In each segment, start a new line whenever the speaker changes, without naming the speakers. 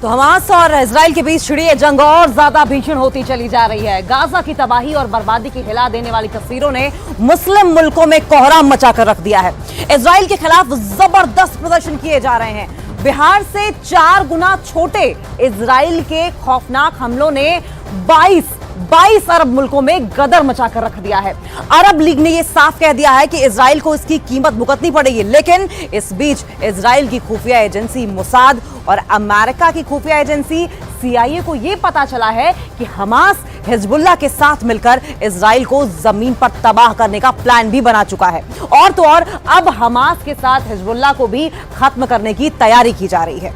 तो हमास और इजराइल के बीच छिड़ी जंग और ज्यादा भीषण होती चली जा रही है। गाजा की तबाही और बर्बादी की हिला देने वाली तस्वीरों ने मुस्लिम मुल्कों में कोहराम मचाकर रख दिया है। इजराइल के खिलाफ जबरदस्त प्रदर्शन किए जा रहे हैं। बिहार से 4 गुना छोटे इजराइल के खौफनाक हमलों ने 22 अरब मुल्कों में गदर मचाकर रख दिया है। अरब लीग ने यह साफ कह दिया है कि इजराइल को इसकी कीमत भुगतनी पड़ेगी। लेकिन इस बीच इजराइल की खुफिया एजेंसी मोसाद और अमेरिका की खुफिया एजेंसी CIA को यह पता चला है कि हमास हिजबुल्लाह के साथ मिलकर इजराइल को जमीन पर तबाह करने का प्लान भी बना चुका है। और तो और अब हमास के साथ हिजबुल्लाह को भी खत्म करने की तैयारी की जा रही है।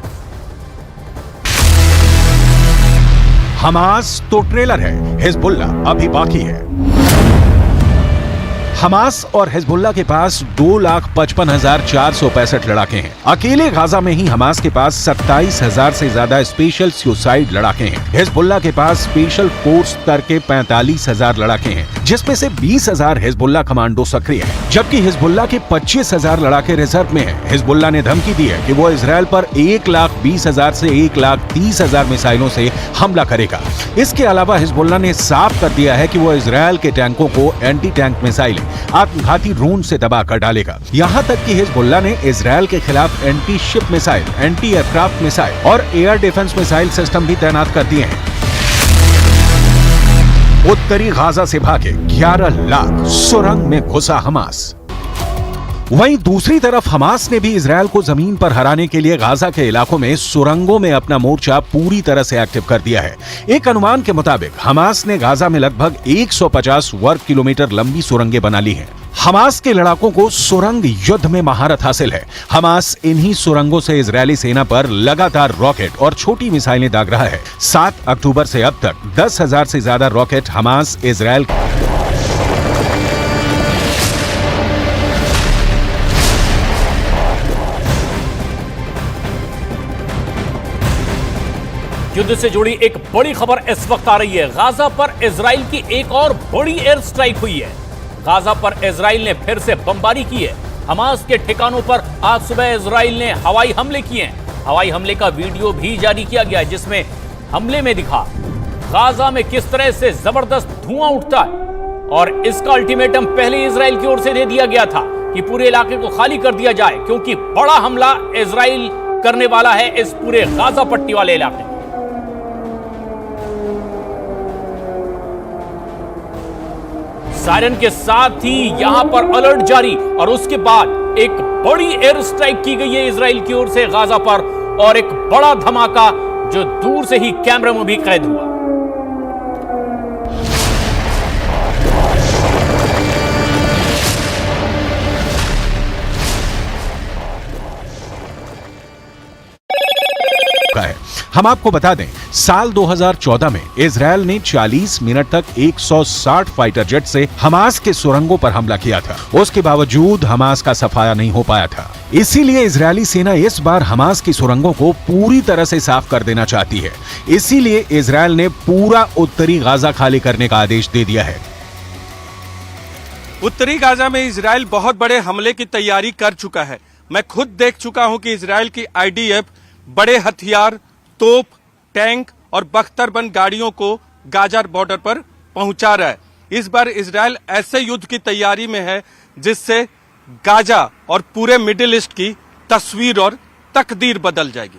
हमास तो ट्रेलर है, हिजबुल्लाह अभी बाकी है। हमास और हिजबुल्लाह के पास 2,55,465 लड़ाके हैं। अकेले गाजा में ही हमास के पास 27,000 से ज्यादा स्पेशल सुसाइड लड़ाके हैं। हिजबुल्लाह के पास स्पेशल फोर्स स्तर के 45,000 लड़ाके हैं, जिसमें से 20,000 हिजबुल्लाह कमांडो सक्रिय है, जबकि हिजबुल्लाह के 25,000 लड़ाके रिजर्व में हैं। हिजबुल्लाह ने धमकी दी है कि वो इजराइल पर 1,20,000 से 1,30,000 मिसाइलों से हमला करेगा। इसके अलावा हिजबुल्लाह ने साफ कर दिया है कि वो इजराइल के टैंकों को एंटी टैंक मिसाइल आत्मघाती ड्रोन से तबाह कर डालेगा। यहां तक कि हिजबुल्लाह ने इजराइल के खिलाफ anti ship missile, anti aircraft missile और एयर डिफेंस मिसाइल सिस्टम भी तैनात कर दिए हैं। उत्तरी गाजा से भागे 11 लाख सुरंग में घुसा हमास। वहीं दूसरी तरफ हमास ने भी इजराइल को जमीन पर हराने के लिए गाजा के इलाकों में सुरंगों में अपना मोर्चा पूरी तरह से एक्टिव कर दिया है। एक अनुमान के मुताबिक हमास ने गाजा में लगभग 150 वर्ग किलोमीटर लंबी सुरंगें बना ली हैं। हमास के लड़ाकों को सुरंग युद्ध में महारत हासिल है। हमास इन्हीं सुरंगों से इजरायली सेना पर लगातार रॉकेट और छोटी मिसाइलें दाग रहा है। 7 अक्टूबर से अब तक 10,000 से ज्यादा रॉकेट हमास इजराइल
युद्ध से जुड़ी एक बड़ी खबर इस वक्त आ रही है। गाजा पर इजराइल की एक और बड़ी एयर स्ट्राइक हुई है। गाजा पर इजराइल ने फिर से बमबारी की है। हमास के ठिकानों पर आज सुबह इजराइल ने हवाई हमले किए हैं। हवाई हमले का वीडियो भी जारी किया गया है, जिसमें हमले में दिखा गाजा में किस तरह से जबरदस्त धुआं उठता है। और इसका अल्टीमेटम पहले इजराइल की ओर से दे दिया गया था कि पूरे इलाके को खाली कर दिया जाए, क्योंकि बड़ा हमला इजराइल करने वाला है इस पूरे गाजा पट्टी वाले इलाके में। सायरन के साथ ही यहां पर अलर्ट जारी और उसके बाद एक बड़ी एयर स्ट्राइक की गई है इजराइल की ओर से गाजा पर, और एक बड़ा धमाका जो दूर से ही कैमरे में भी कैद हुआ।
हम आपको बता दें, साल 2014 में इजराइल ने 40 मिनट तक 160 फाइटर जेट से हमास के सुरंगों पर हमला किया था। उसके बावजूद हमास का सफाया नहीं हो पाया था। इसीलिए इजरायली सेना इस बार हमास की सुरंगों को पूरी तरह से साफ कर देना चाहती है। इसीलिए इजराइल ने पूरा उत्तरी गाजा खाली करने का आदेश दे दिया है।
उत्तरी गाजा में इजराइल बहुत बड़े हमले की तैयारी कर चुका है। मैं खुद देख चुका हूं कि इजराइल की IDF बड़े हथियार, तोप, टैंक और बख्तरबंद गाड़ियों को गाजा बॉर्डर पर पहुंचा रहा है। इस बार इजराइल ऐसे युद्ध की तैयारी में है जिससे गाजा और पूरे मिडिल ईस्ट की तस्वीर और तकदीर बदल जाएगी।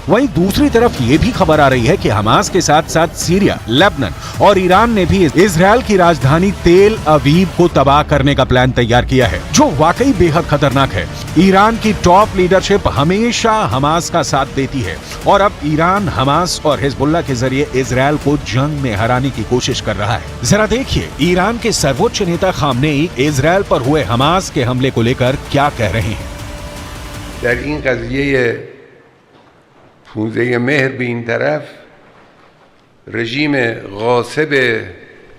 वहीं दूसरी तरफ ये भी खबर आ रही है कि हमास के साथ साथ सीरिया, लेबनान और ईरान ने भी इजराइल की राजधानी तेल अवीव को तबाह करने का प्लान तैयार किया है, जो वाकई बेहद खतरनाक है। ईरान की टॉप लीडरशिप हमेशा हमास का साथ देती है और अब ईरान हमास और हिजबुल्लाह के जरिए इजराइल को जंग में हराने की कोशिश कर रहा है। जरा देखिए ईरान के सर्वोच्च नेता खामनेई इजराइल पर हुए हमास के हमले को लेकर क्या कह रहे हैं।
फूज़े मेहर भी इन तरफ रजीम गासिब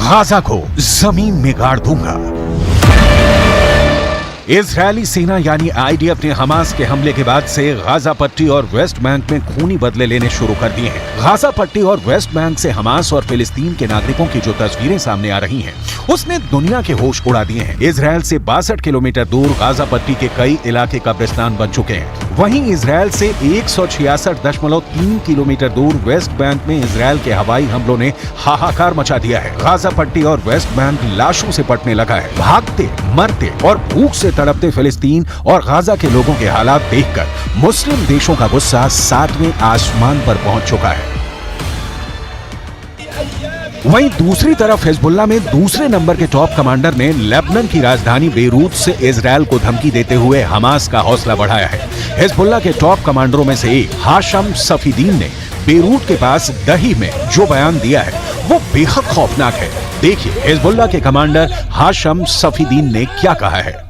गाजा को जमीन में गाड़ दूंगा। इजरायली सेना यानी आईडीएफ ने हमास के हमले के बाद से गाजा पट्टी और वेस्ट बैंक में खूनी बदले लेने शुरू कर दिए हैं। गाजा पट्टी और वेस्ट बैंक से हमास और फिलिस्तीन के नागरिकों की जो तस्वीरें सामने आ रही हैं, उसने दुनिया के होश उड़ा दिए हैं। इजरायल से 62 किलोमीटर दूर गाजा पट्टी के कई इलाके कब्रिस्तान बन चुके हैं। वहीं इजरायल से 166.3 किलोमीटर दूर वेस्ट बैंक में इजरायल के हवाई हमलों ने हाहाकार मचा दिया है। गाजा पट्टी और वेस्ट बैंक लाशों से पटने लगा है। भागते, मरते और भूख से तड़पते फिलिस्तीन और गाजा के लोगों के हालात देखकर मुस्लिम देशों का गुस्सा 7वें आसमान पर पहुंच चुका है। वहीं दूसरी तरफ हिजबुल्लाह में दूसरे नंबर के टॉप कमांडर ने लेबनान की राजधानी बेरूत से इजरायल को धमकी देते हुए हमास का हौसला बढ़ाया है। हिजबुल्लाह के टॉप कमांडरों में से एक हाशम सफीदीन ने बेरूत के पास दही में जो बयान दिया है वो बेहद खौफनाक है। देखिए हिजबुल्लाह के कमांडर हाशम सफीदीन ने क्या कहा है।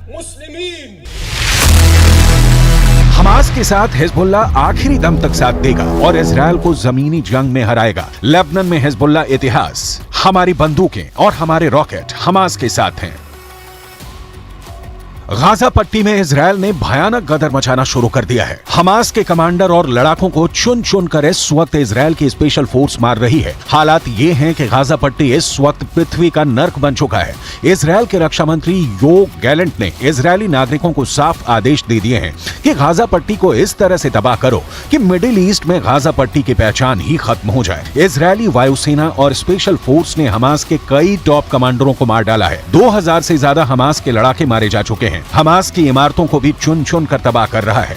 हमास के साथ हिजबुल्लाह आखिरी दम तक साथ देगा और इजरायल को जमीनी जंग में हराएगा। लेबनान में हिजबुल्लाह इतिहास, हमारी बंदूकें और हमारे रॉकेट हमास के साथ हैं। गाजा पट्टी में इजरायल ने भयानक गदर मचाना शुरू कर दिया है। हमास के कमांडर और लड़ाकों को चुन चुन कर इस वक्त इजरायल की स्पेशल फोर्स मार रही है। हालात ये हैं कि गाजा पट्टी इस वक्त पृथ्वी का नर्क बन चुका है। इजरायल के रक्षा मंत्री योव गैलेंट ने इजरायली नागरिकों को साफ आदेश दे दिए हैं कि गाजा पट्टी को इस तरह से तबाह करो कि मिडिल ईस्ट में गाजा पट्टी की पहचान ही खत्म हो जाए। इजरायली वायुसेना और स्पेशल फोर्स ने हमास के कई टॉप कमांडरों को मार डाला है। 2000 से ज्यादा हमास के लड़ाके मारे जा चुके हैं। हमास की इमारतों को भी चुन चुन कर तबाह कर रहा है।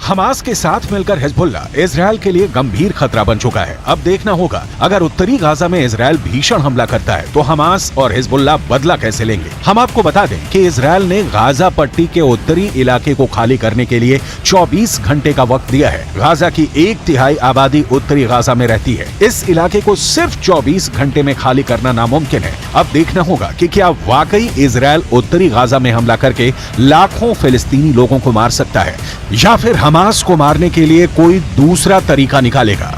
हमास के साथ मिलकर हिजबुल्लाह इजरायल के लिए गंभीर खतरा बन चुका है। अब देखना होगा अगर उत्तरी गाजा में इजरायल भीषण हमला करता है तो हमास और हिजबुल्लाह बदला कैसे लेंगे। हम आपको बता दें कि इजरायल ने गाजा पट्टी के उत्तरी इलाके को खाली करने के लिए 24 घंटे का वक्त दिया है। गाजा की 1/3 आबादी उत्तरी गाजा में रहती है। इस इलाके को सिर्फ 24 घंटे में खाली करना नामुमकिन है। अब देखना होगा कि क्या वाकई इजरायल उत्तरी गाजा में हमला करके लाखों फिलिस्तीनी लोगों को मार सकता है या फिर हमास को मारने के लिए कोई दूसरा तरीका निकालेगा।